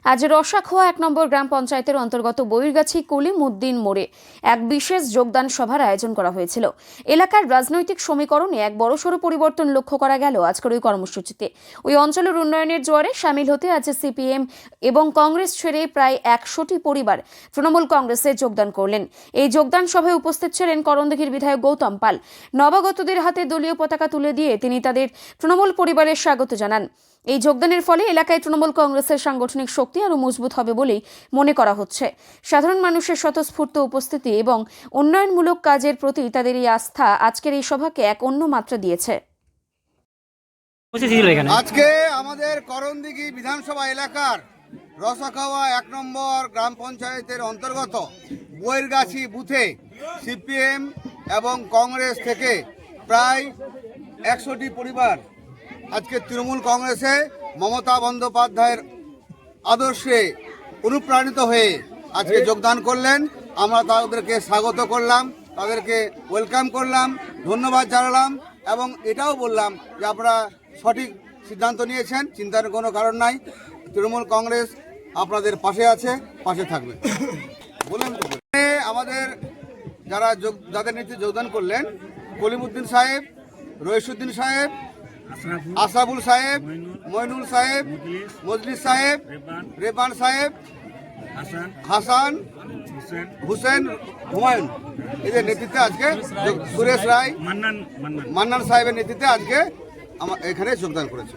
আজ রসাখোয়া 1 নম্বর গ্রাম পঞ্চায়েতের অন্তর্গত বৈরগাছি কলিমুদ্দিন মোড়ে এক বিশেষ যোগদান সভার আয়োজন করা হয়েছিল। এলাকার রাজনৈতিক সমীকরণে এক বড়সড় পরিবর্তন লক্ষ্য করা গেল আজকের ওই কর্মসূচিতে। ওই অঞ্চলের উন্নয়নের জোয়ারে সামিল হতে আজ সিপিএম এবং কংগ্রেস ছেড়ে প্রায় 100টি পরিবার তৃণমূল কংগ্রেসে যোগদান করলেন। এই যোগদান সভায় উপস্থিত ছিলেন করণদিঘির বিধায়ক গৌতম পাল। নবাগতদের হাতে দলীয় পতাকা তুলে দিয়ে তিনি তাদের তৃণমূল পরিবারের স্বাগত জানান। এই যোগদানের ফলে এলাকায় তৃণমূল কংগ্রেসের সাংগঠনিক শক্তি আরও মজবুত হবে বলেই মনে করা হচ্ছে। সাধারণ মানুষের স্বতঃস্ফূর্ত উপস্থিতি এবং উন্নয়নমূলক কাজের প্রতি তাদের এই আস্থা আজকের এই সভাকে এক অন্য মাত্রা দিয়েছে। আজকে আমাদের করণদিঘি বিধানসভা এলাকার রসাখাওয়া 1 নম্বর গ্রাম পঞ্চায়েতের অন্তর্গত বৈরগাছি বুথে সিপিএম এবং কংগ্রেস থেকে প্রায় 100টি পরিবার আজকে তৃণমূল কংগ্রেসে মমতা বন্দ্যোপাধ্যায়ের আদর্শে অনুপ্রাণিত হয়ে আজকে যোগদান করলেন। আমরা তাদেরকে স্বাগত করলাম, তাদেরকে ওয়েলকাম করলাম, ধন্যবাদ জানালাম এবং এটাও বললাম যে আপনারা সঠিক সিদ্ধান্ত নিয়েছেন, চিন্তার কোনো কারণ নাই। তৃণমূল কংগ্রেস আপনাদের পাশে আছে, পাশে থাকবে বলেন। আমাদের যাদের নেতৃত্বে যোগদান করলেন কলিমুদ্দিন সাহেব, রইসুদ্দিন সাহেব, আশরাফুল সাহেব, মইনুল সাহেব, মজলিস সাহেব, রেবান সাহেব, হাসান, হুসেন, হুমায়ুন, এদের নেতৃত্বে আজকে সুরেশ রায়, মান্নান সাহেবের নেতৃত্বে আজকে এখানে যোগদান করেছে।